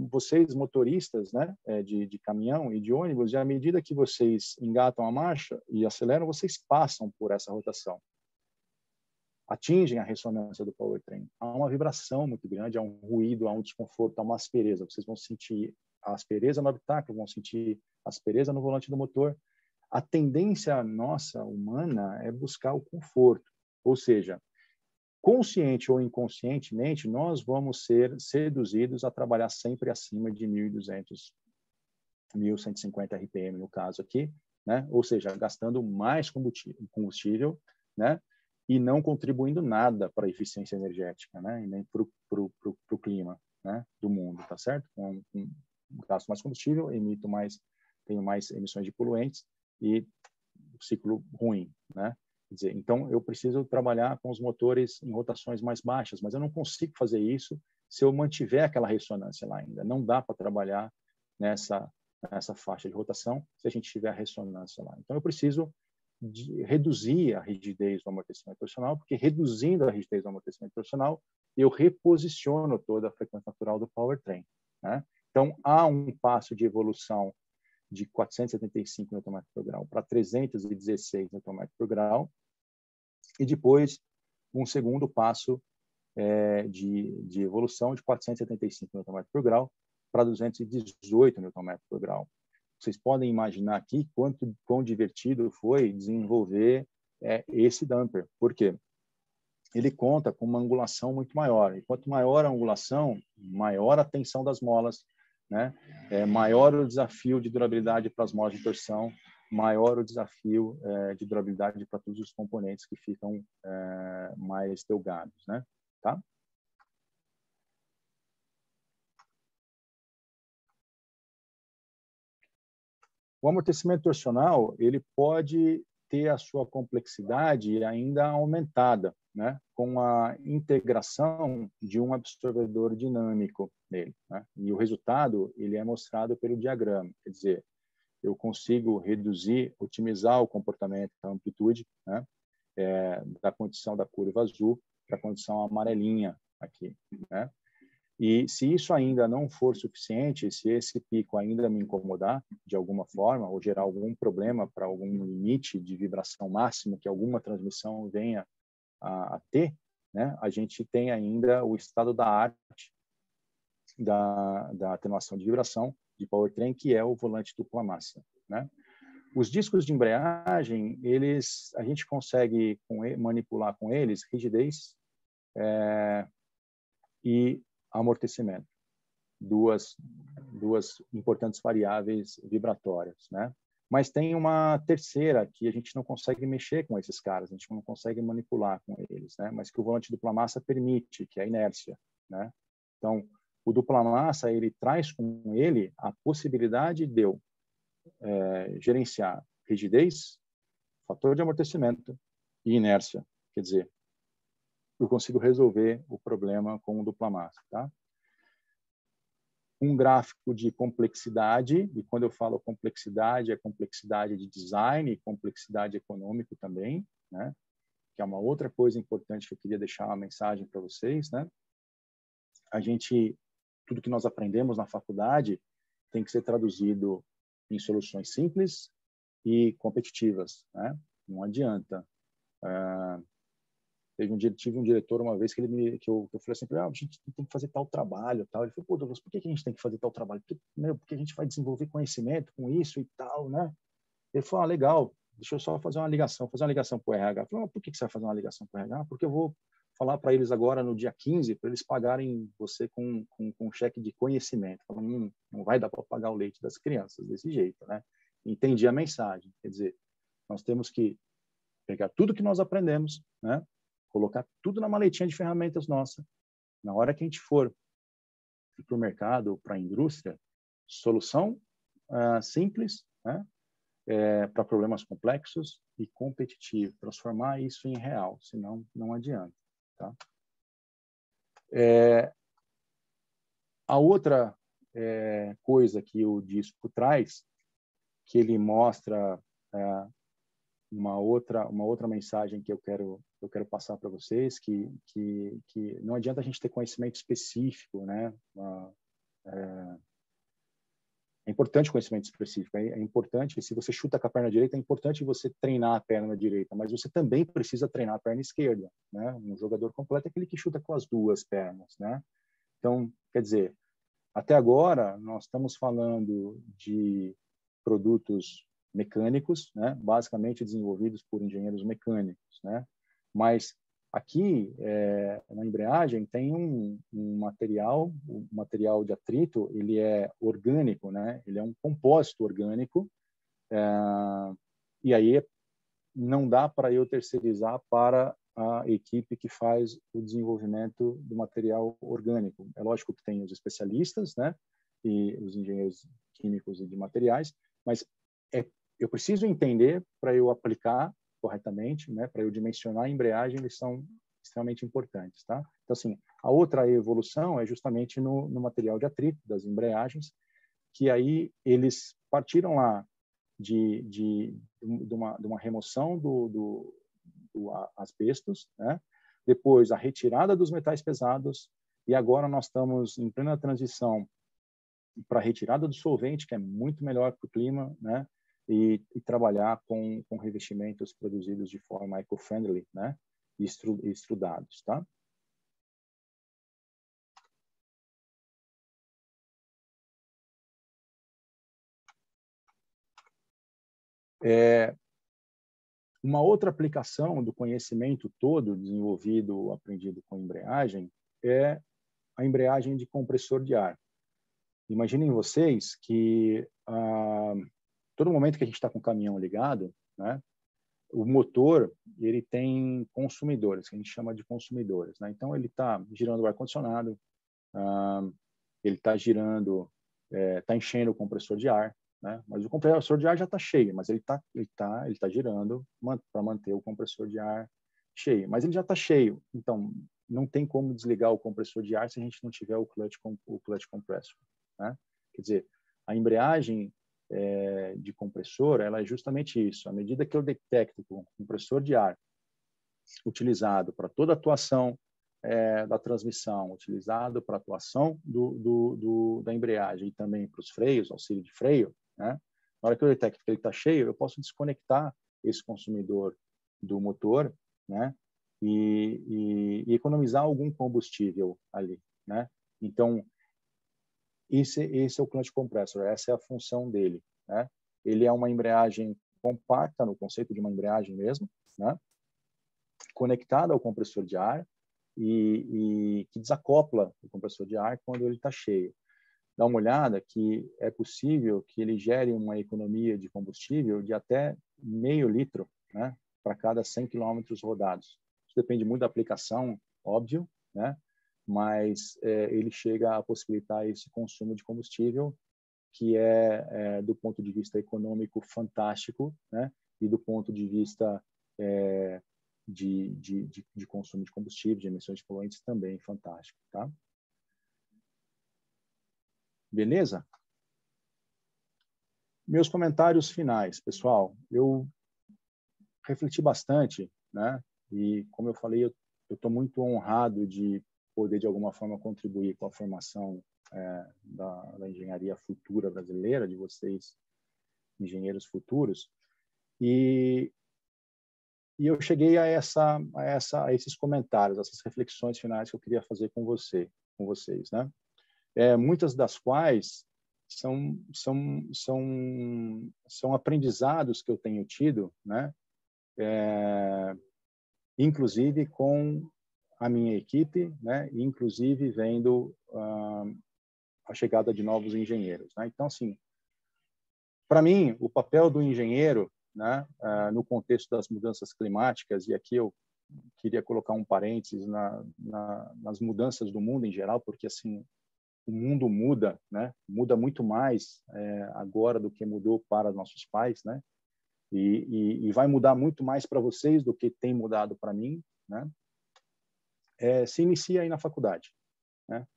vocês motoristas, né, de caminhão e de ônibus, e à medida que vocês engatam a marcha e aceleram, vocês passam por essa rotação. Atingem a ressonância do powertrain. Há uma vibração muito grande, há um ruído, há um desconforto, há uma aspereza. Vocês vão sentir a aspereza no habitáculo, vão sentir a aspereza no volante do motor. A tendência nossa, humana, é buscar o conforto. Ou seja, consciente ou inconscientemente, nós vamos ser seduzidos a trabalhar sempre acima de 1.200, 1.150 RPM, no caso aqui, né? Ou seja, gastando mais combustível, né? E não contribuindo nada para a eficiência energética, né? E nem para o clima, né? Do mundo, tá certo? Gasto mais combustível, tenho mais emissões de poluentes e ciclo ruim, né? Quer dizer, então eu preciso trabalhar com os motores em rotações mais baixas, mas eu não consigo fazer isso se eu mantiver aquela ressonância lá ainda. Não dá para trabalhar nessa faixa de rotação se a gente tiver a ressonância lá. Então, eu preciso reduzir a rigidez do amortecimento torcional, porque reduzindo a rigidez do amortecimento torcional, eu reposiciono toda a frequência natural do powertrain, né? Então, há um passo de evolução de 475 Nm por grau para 316 Nm por grau, e depois um segundo passo de evolução de 475 Nm por grau para 218 Nm por grau. Vocês podem imaginar aqui quão divertido foi desenvolver esse damper. Por quê? Ele conta com uma angulação muito maior. E quanto maior a angulação, maior a tensão das molas, né? Maior o desafio de durabilidade para as molas de torção, maior o desafio de durabilidade para todos os componentes que ficam mais delgados, né? Tá? O amortecimento torcional, ele pode ter a sua complexidade ainda aumentada, né, com a integração de um absorvedor dinâmico nele, né? E o resultado, ele é mostrado pelo diagrama, quer dizer, eu consigo reduzir, otimizar o comportamento, a amplitude, né, da condição da curva azul para a condição amarelinha aqui, né? E se isso ainda não for suficiente, se esse pico ainda me incomodar de alguma forma ou gerar algum problema para algum limite de vibração máximo que alguma transmissão venha a ter, né, a gente tem ainda o estado da arte da atenuação de vibração de powertrain, que é o volante dupla massa, né? Os discos de embreagem, a gente consegue manipular com eles rigidez e amortecimento, duas importantes variáveis vibratórias, né? Mas tem uma terceira que a gente não consegue mexer com esses caras, a gente não consegue manipular com eles, né? Mas que o volante dupla massa permite, que é a inércia, né? Então, o dupla massa, ele traz com ele a possibilidade de eu gerenciar rigidez, fator de amortecimento e inércia. Quer dizer, eu consigo resolver o problema com o dupla massa, tá? Um gráfico de complexidade, e quando eu falo complexidade, é complexidade de design e complexidade econômico também, né? Que é uma outra coisa importante que eu queria deixar uma mensagem para vocês, né? Tudo que nós aprendemos na faculdade tem que ser traduzido em soluções simples e competitivas, né? Não adianta. Tive um diretor uma vez que eu falei assim, a gente tem que fazer tal trabalho, tal. Ele falou, pô, Douglas, por que a gente tem que fazer tal trabalho? Porque a gente vai desenvolver conhecimento com isso e tal, né? Ele falou, legal, deixa eu só fazer uma ligação para o RH. Eu falei, por que você vai fazer uma ligação para o RH? Porque eu vou falar para eles agora no dia 15 para eles pagarem você com um cheque de conhecimento. Eu falei, não vai dar para pagar o leite das crianças desse jeito, né? Entendi a mensagem. Quer dizer, nós temos que pegar tudo que nós aprendemos, né? Colocar tudo na maletinha de ferramentas nossa. Na hora que a gente for para o mercado, para a indústria, solução simples, né? Para problemas complexos e competitivo. Transformar isso em real, senão não adianta. Tá? A outra coisa que o disco traz, que ele mostra uma outra mensagem que eu quero passar para vocês, que não adianta a gente ter conhecimento específico, né? É importante conhecimento específico, é importante, se você chuta com a perna direita, é importante você treinar a perna direita, mas você também precisa treinar a perna esquerda, né? Um jogador completo é aquele que chuta com as duas pernas, né? Então, quer dizer, até agora nós estamos falando de produtos mecânicos, né? Basicamente desenvolvidos por engenheiros mecânicos, né? Mas aqui na embreagem tem um material, o material de atrito, ele é orgânico, né? Ele é um compósito orgânico, e aí não dá para eu terceirizar para a equipe que faz o desenvolvimento do material orgânico. É lógico que tem os especialistas, né? E os engenheiros químicos e de materiais, mas eu preciso entender para eu aplicar corretamente, né? Para eu dimensionar a embreagem, eles são extremamente importantes, tá? Então, assim, a outra evolução é justamente no material de atrito das embreagens, que aí eles partiram lá de uma remoção do asbestos, né? Depois a retirada dos metais pesados, e agora nós estamos em plena transição para a retirada do solvente, que é muito melhor para o clima, né? E trabalhar com revestimentos produzidos de forma eco-friendly, né? E estrudados, tá? Uma outra aplicação do conhecimento todo desenvolvido, aprendido com embreagem, é a embreagem de compressor de ar. Imaginem vocês que todo momento que a gente está com o caminhão ligado, né, o motor ele tem consumidores, que a gente chama de consumidores, né? Então ele está girando o ar condicionado, ele está girando, está enchendo o compressor de ar, né? Mas o compressor de ar já está cheio, mas ele tá girando para manter o compressor de ar cheio, mas ele já está cheio, então não tem como desligar o compressor de ar se a gente não tiver o clutch compressor, né? Quer dizer, a embreagem de compressor, ela é justamente isso. À medida que eu detecto que o compressor de ar utilizado para toda a atuação da transmissão, utilizado para a atuação da embreagem e também para os freios, auxílio de freio, né? Na hora que eu detecto que ele está cheio, eu posso desconectar esse consumidor do motor, né? E economizar algum combustível ali, né? Então, esse é o clutch compressor, essa é a função dele, né? Ele é uma embreagem compacta, no conceito de uma embreagem mesmo, né? Conectada ao compressor de ar e que desacopla o compressor de ar quando ele está cheio. Dá uma olhada que é possível que ele gere uma economia de combustível de até meio litro, né? Para cada 100 quilômetros rodados. Isso depende muito da aplicação, óbvio, né? Mas ele chega a possibilitar esse consumo de combustível que do ponto de vista econômico, fantástico, né? E do ponto de vista de consumo de combustível, de emissões de poluentes, também fantástico, tá? Beleza? Meus comentários finais, pessoal. Eu refleti bastante, né? E, como eu falei, eu estou muito honrado de poder, de alguma forma, contribuir com a formação da engenharia futura brasileira, de vocês, engenheiros futuros. E eu cheguei a esses comentários, essas reflexões finais que eu queria fazer com vocês, né? Muitas das quais são aprendizados que eu tenho tido, né? Inclusive com a minha equipe, né? Inclusive vendo a chegada de novos engenheiros, né? Então, assim, para mim, o papel do engenheiro, né? No contexto das mudanças climáticas, e aqui eu queria colocar um parênteses nas mudanças do mundo em geral, porque assim o mundo muda, né? Muda muito mais agora do que mudou para nossos pais, né? E vai mudar muito mais para vocês do que tem mudado para mim, né? Se inicia aí na faculdade, né?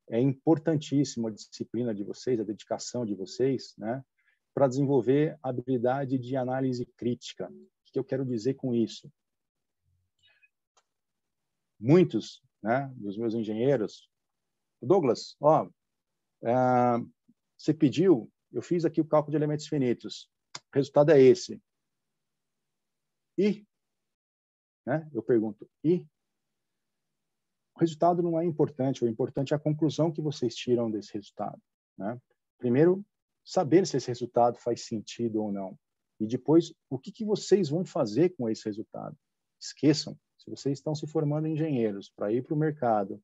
É importantíssima a disciplina de vocês, a dedicação de vocês, né? Para desenvolver a habilidade de análise crítica. O que eu quero dizer com isso? Muitos, né, dos meus engenheiros, Douglas, você pediu, eu fiz aqui o cálculo de elementos finitos, o resultado é esse. E, né, eu pergunto, e? O resultado não é importante, o importante é a conclusão que vocês tiram desse resultado, né? Primeiro, saber se esse resultado faz sentido ou não. E depois, o que vocês vão fazer com esse resultado? Esqueçam, se vocês estão se formando engenheiros para ir para o mercado,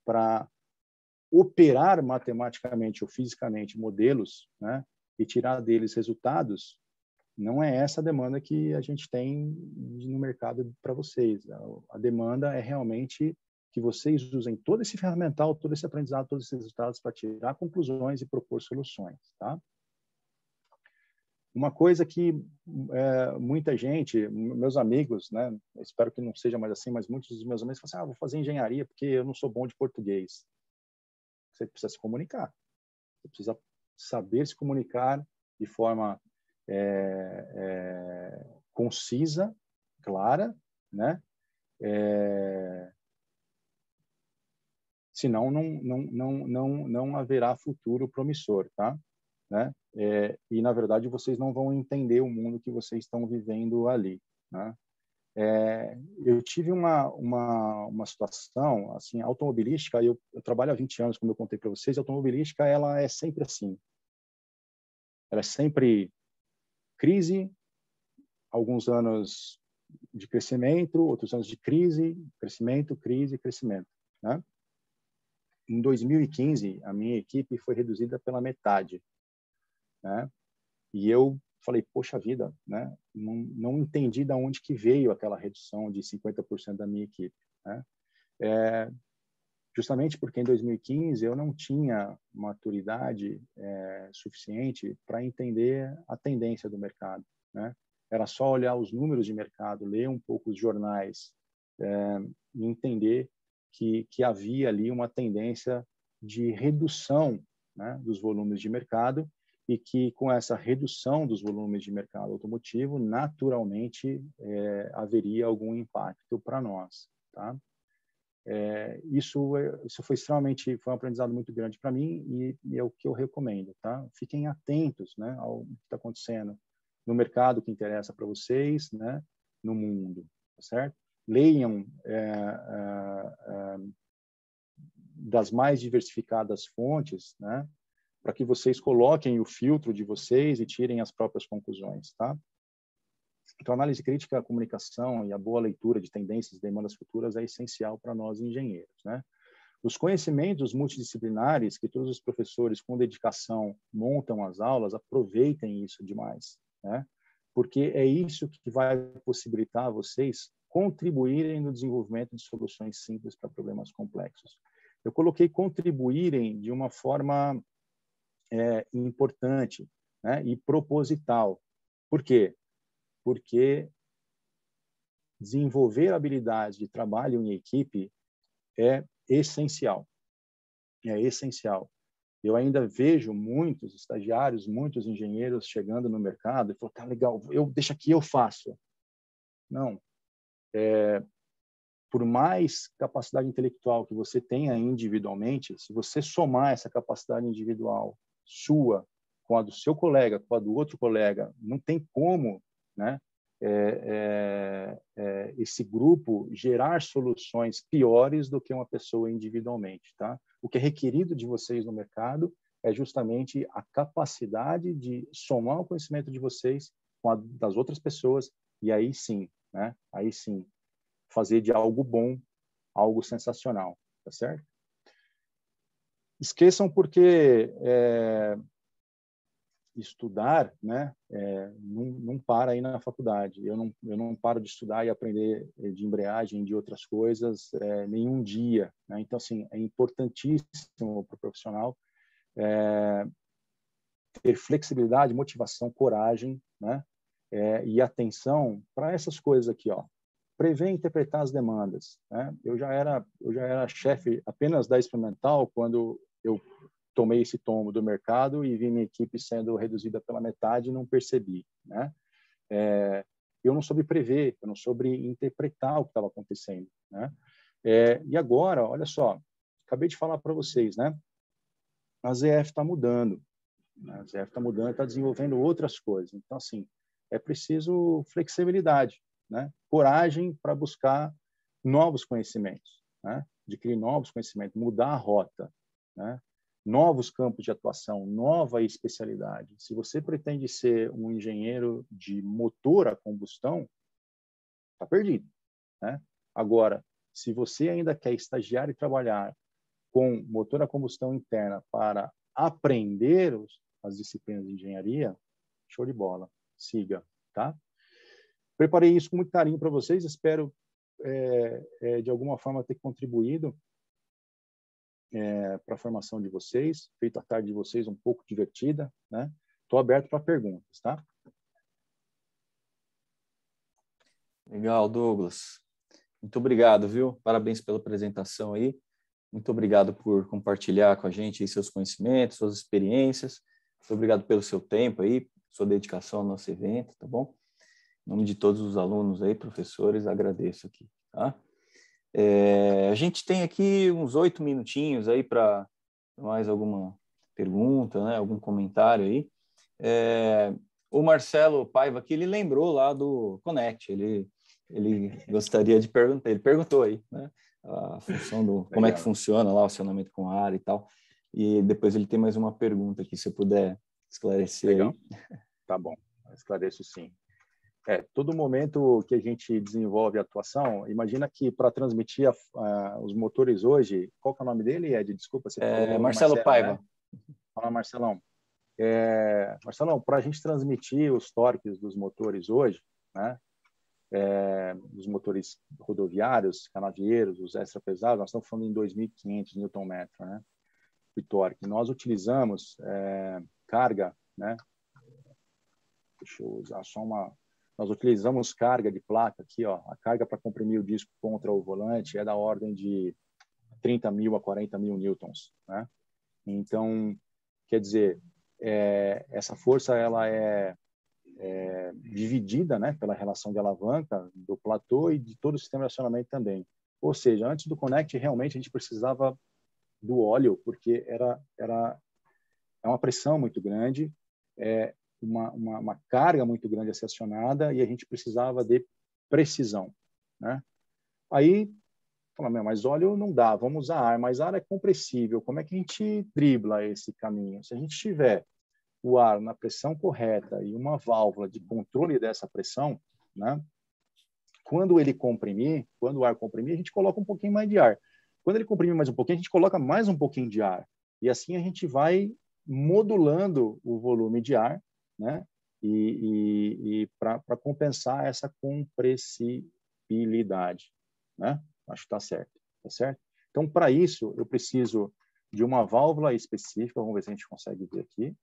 para operar matematicamente ou fisicamente modelos, né, e tirar deles resultados, não é essa a demanda que a gente tem no mercado para vocês. A demanda é realmente que vocês usem todo esse ferramental, todo esse aprendizado, todos esses resultados para tirar conclusões e propor soluções, tá? Uma coisa que muita gente, meus amigos, né, espero que não seja mais assim, mas muitos dos meus amigos falam assim, vou fazer engenharia porque eu não sou bom de português. Você precisa se comunicar. Você precisa saber se comunicar de forma concisa, clara, né? Senão não haverá futuro promissor, tá? Né? E na verdade vocês não vão entender o mundo que vocês estão vivendo ali, né? Eu tive uma situação assim automobilística. Eu trabalho há 20 anos, como eu contei para vocês. A automobilística ela é sempre assim. Ela é sempre crise, alguns anos de crescimento, outros anos de crise, crescimento, crise, crescimento, né? Em 2015, a minha equipe foi reduzida pela metade, né? E eu falei, poxa vida, né? Não entendi de onde que veio aquela redução de 50% da minha equipe, né? Justamente porque em 2015 eu não tinha maturidade suficiente para entender a tendência do mercado, né? Era só olhar os números de mercado, ler um pouco os jornais e entender que havia ali uma tendência de redução, né, dos volumes de mercado, e que com essa redução dos volumes de mercado automotivo, naturalmente haveria algum impacto para nós, tá? Isso foi um aprendizado muito grande para mim e é o que eu recomendo, tá? Fiquem atentos, né, ao que está acontecendo no mercado que interessa para vocês, né, no mundo, tá certo? Leiam das mais diversificadas fontes, né, para que vocês coloquem o filtro de vocês e tirem as próprias conclusões, tá? Então, a análise crítica, a comunicação e a boa leitura de tendências e demandas futuras é essencial para nós engenheiros, né? Os conhecimentos multidisciplinares que todos os professores com dedicação montam as aulas, aproveitem isso demais, né? Porque é isso que vai possibilitar a vocês contribuírem no desenvolvimento de soluções simples para problemas complexos. Eu coloquei contribuírem de uma forma importante, né, e proposital. Por quê? Porque desenvolver habilidades de trabalho em equipe é essencial. É essencial. Eu ainda vejo muitos estagiários, muitos engenheiros chegando no mercado e falando, tá legal, deixa que eu faço. Não. Por mais capacidade intelectual que você tenha individualmente, se você somar essa capacidade individual sua com a do seu colega, com a do outro colega, não tem como, né, esse grupo gerar soluções piores do que uma pessoa individualmente, tá? O que é requerido de vocês no mercado é justamente a capacidade de somar o conhecimento de vocês com a das outras pessoas e aí sim, né? Aí sim, fazer de algo bom, algo sensacional, tá certo? Esqueçam porque estudar, né, não para aí na faculdade. Eu não paro de estudar e aprender de embreagem, de outras coisas, nenhum dia, né? Então, assim, é importantíssimo para o profissional ter flexibilidade, motivação, coragem, né, e atenção para essas coisas aqui, ó. Prever e interpretar as demandas, né? Eu já era chefe apenas da experimental quando eu tomei esse tombo do mercado e vi minha equipe sendo reduzida pela metade e não percebi, né? Eu não soube prever, eu não soube interpretar o que estava acontecendo, né? E agora, olha só, acabei de falar para vocês, né? A ZF está mudando, né? A ZF está mudando, está desenvolvendo outras coisas. Então, assim, é preciso flexibilidade, né? Coragem para buscar novos conhecimentos, né? Adquirir novos conhecimentos, mudar a rota, né? Novos campos de atuação, nova especialidade. Se você pretende ser um engenheiro de motor a combustão, está perdido, né? Agora, se você ainda quer estagiar e trabalhar com motor a combustão interna para aprender as disciplinas de engenharia, show de bola, siga, tá? Preparei isso com muito carinho para vocês, espero de alguma forma ter contribuído para a formação de vocês, feito a tarde de vocês um pouco divertida, né? Estou aberto para perguntas, tá? Legal, Douglas. Muito obrigado, viu? Parabéns pela apresentação aí. Muito obrigado por compartilhar com a gente aí seus conhecimentos, suas experiências. Muito obrigado pelo seu tempo aí, sua dedicação ao nosso evento, tá bom? Em nome de todos os alunos aí, professores, agradeço aqui, tá? A gente tem aqui uns 8 minutinhos aí para mais alguma pergunta, né? Algum comentário aí. O Marcelo Paiva aqui, ele lembrou lá do Connect, ele gostaria de perguntar, ele perguntou aí, né? A função do, como é que funciona lá o acionamento com ar e tal. E depois ele tem mais uma pergunta aqui, se você puder esclarecer. Legal. Aí. Tá bom, esclareço sim. Todo momento que a gente desenvolve a atuação, imagina que para transmitir os motores hoje, qual que é o nome dele, Ed? Desculpa, você falou Marcelo Paiva. Né? Fala, Marcelão. Marcelão, para a gente transmitir os torques dos motores hoje, né? Dos motores rodoviários, canavieiros, os extra pesados, nós estamos falando em 2.500 Nm, né? De torque. Nós utilizamos carga, né? Deixa eu usar só uma... Nós utilizamos carga de placa aqui, ó. A carga para comprimir o disco contra o volante é da ordem de 30.000 a 40.000 newtons, né? Então, quer dizer, essa força ela é dividida, né, pela relação de alavanca do platô e de todo o sistema de acionamento também. Ou seja, antes do Connect, realmente a gente precisava do óleo, porque é uma pressão muito grande, uma carga muito grande a ser acionada e a gente precisava de precisão, né? Aí, falamos, mas óleo não dá, vamos usar ar, mas ar é compressível, como é que a gente dribla esse caminho? Se a gente tiver o ar na pressão correta e uma válvula de controle dessa pressão, né? Quando o ar comprimir, a gente coloca um pouquinho mais de ar. Quando ele comprimir mais um pouquinho, a gente coloca mais um pouquinho de ar. E assim a gente vai modulando o volume de ar, né? E para compensar essa compressibilidade, né? Acho que está certo, tá certo? Então, para isso, eu preciso de uma válvula específica. Vamos ver se a gente consegue ver aqui.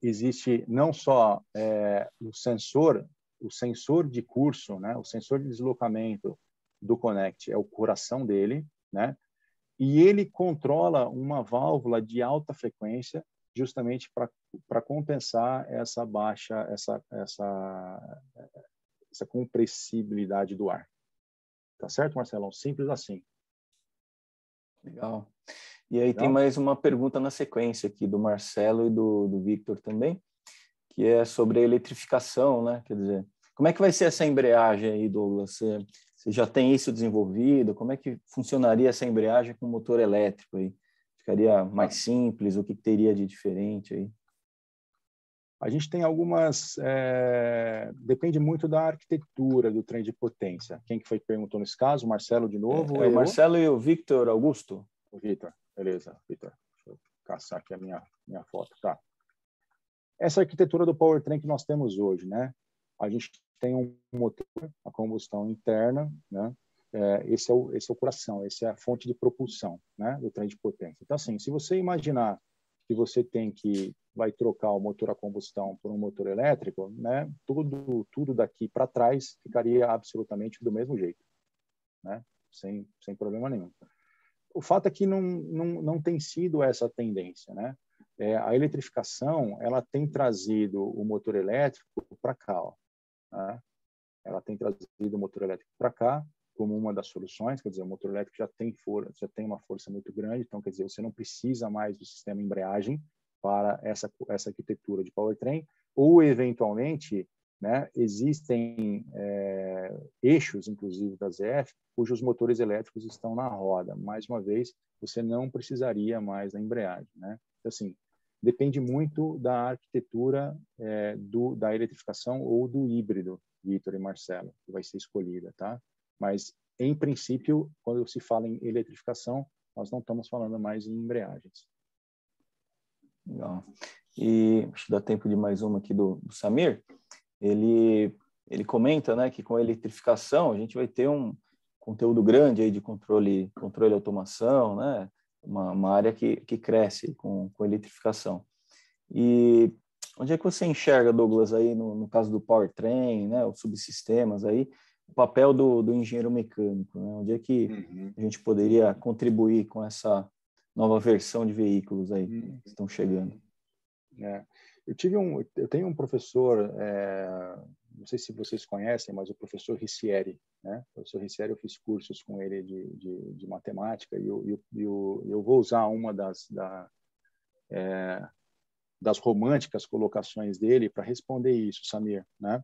Existe não só o sensor de curso, né? O sensor de deslocamento do Connect é o coração dele, né? E ele controla uma válvula de alta frequência justamente para compensar essa baixa, essa compressibilidade do ar. Tá certo, Marcelão? Simples assim. Legal. E aí tem Legal? mais uma pergunta na sequência aqui do Marcelo e do Victor também, que é sobre a eletrificação, né? Quer dizer, como é que vai ser essa embreagem aí, Douglas? Você já tem isso desenvolvido? Como é que funcionaria essa embreagem com motor elétrico aí? Ficaria mais simples? O que teria de diferente aí? A gente tem algumas... depende muito da arquitetura do trem de potência. Quem que foi que perguntou nesse caso? O Marcelo de novo? O Marcelo e o Victor Augusto. O Victor. Beleza, Victor. Deixa eu caçar aqui a minha foto. Tá. Essa arquitetura do powertrain que nós temos hoje, né? A gente tem um motor, a combustão interna, né? Esse é o coração, essa é a fonte de propulsão, né? Do trem de potência. Então, assim, se você imaginar que você vai trocar o motor a combustão por um motor elétrico, né? Tudo daqui para trás ficaria absolutamente do mesmo jeito, né? Sem problema nenhum. O fato é que não tem sido essa tendência, né? A eletrificação, ela tem trazido o motor elétrico para cá, ó, né? Ela tem trazido o motor elétrico para cá como uma das soluções, quer dizer, o motor elétrico já tem uma força muito grande, então, quer dizer, você não precisa mais do sistema embreagem para essa arquitetura de powertrain, ou, eventualmente, né, existem eixos, inclusive, da ZF, cujos motores elétricos estão na roda. Mais uma vez, você não precisaria mais da embreagem, né? Então, assim, depende muito da arquitetura da eletrificação ou do híbrido, Vitor e Marcelo, que vai ser escolhida, tá? Mas, em princípio, quando se fala em eletrificação, nós não estamos falando mais em embreagens. Legal. E acho que dá tempo de mais uma aqui do Samir. Ele comenta, né, que com a eletrificação a gente vai ter um conteúdo grande aí de controle e automação, né? Uma área que cresce com a eletrificação. E Onde é que você enxerga, Douglas, aí no caso do powertrain, né, os subsistemas aí, o papel do engenheiro mecânico, né? Onde é que a gente poderia contribuir com essa nova versão de veículos aí que estão chegando? Eu tenho um professor, não sei se vocês conhecem, mas o professor Ricieri, né? O professor Ricieri, eu fiz cursos com ele de matemática e eu vou usar uma das românticas colocações dele para responder isso, Samir, né?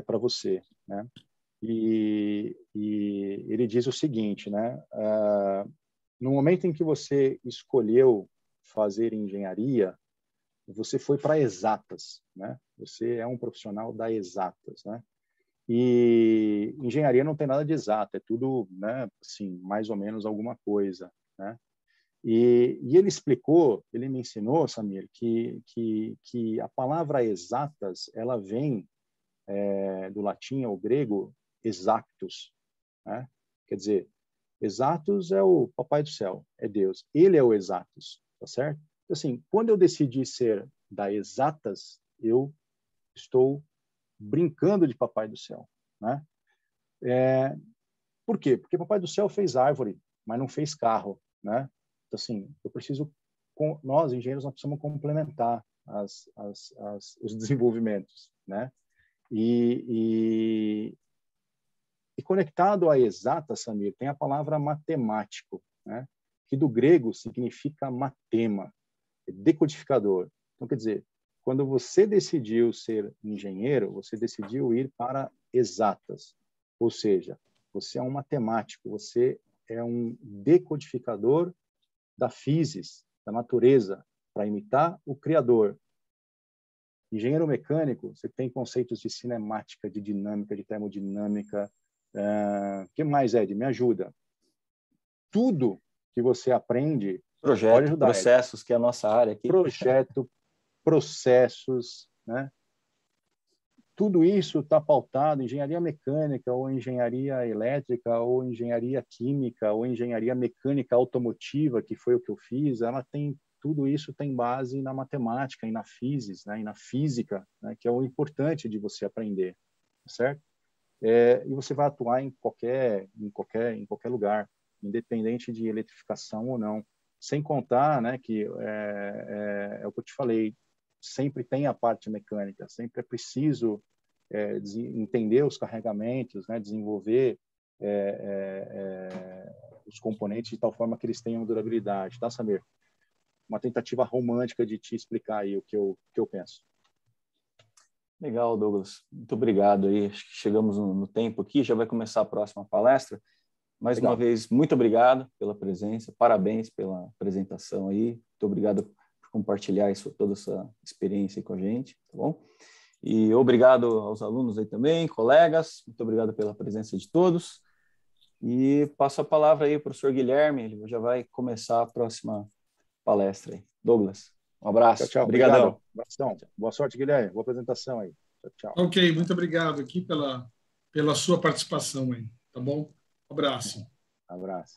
Para você, né? E ele diz o seguinte, né? No momento em que você escolheu fazer engenharia, você foi para exatas, né? Você é um profissional da exatas, né? E engenharia não tem nada de exato, é tudo, né? Assim, mais ou menos alguma coisa, né? E ele explicou, ele me ensinou, Samir, que a palavra exatas ela vem do latim ao grego exactus, né? Quer dizer, exatus é o papai do céu, é Deus. Ele é o exatus, tá certo? Assim, quando eu decidi ser da exatas, eu estou brincando de papai do céu, né? Por quê? Porque papai do céu fez árvore, mas não fez carro, né? Então, assim, nós engenheiros nós precisamos complementar os desenvolvimentos, né? E conectado à exata, Samir, tem a palavra matemático, né? Que do grego significa matema, decodificador. Então, quer dizer, quando você decidiu ser engenheiro, você decidiu ir para exatas, ou seja, você é um matemático, você é um decodificador da physis, da natureza, para imitar o Criador. Engenheiro mecânico, você tem conceitos de cinemática, de dinâmica, de termodinâmica. Que mais, Ed? Me ajuda. Tudo que você aprende pode ajudar, processos, Ed. Que é a nossa área aqui. Projeto, processos, né? Tudo isso está pautado em engenharia mecânica, ou engenharia elétrica, ou engenharia química, ou engenharia mecânica automotiva, que foi o que eu fiz. Tudo isso tem base na matemática, e na physis, né? E na física, né? Que é o importante de você aprender, certo? E você vai atuar em qualquer lugar, independente de eletrificação ou não. Sem contar, né, que é o que eu te falei, sempre tem a parte mecânica, sempre é preciso entender os carregamentos, né, desenvolver os componentes de tal forma que eles tenham durabilidade, tá, Samir? Uma tentativa romântica de te explicar aí o que eu penso. Legal, Douglas. Muito obrigado aí. Acho que chegamos no tempo aqui, já vai começar a próxima palestra. Mais uma vez, muito obrigado pela presença, parabéns pela apresentação aí. Muito obrigado por compartilhar toda essa experiência aí com a gente, tá bom? E obrigado aos alunos aí também, colegas. Muito obrigado pela presença de todos. E passo a palavra aí para o professor Guilherme, ele já vai começar a próxima palestra aí. Douglas. Um abraço. Tchau. Obrigadão. Obrigado. Boa sorte, Guilherme. Boa apresentação aí. Tchau. Ok, muito obrigado aqui pela sua participação aí, tá bom? Abraço. Abraço.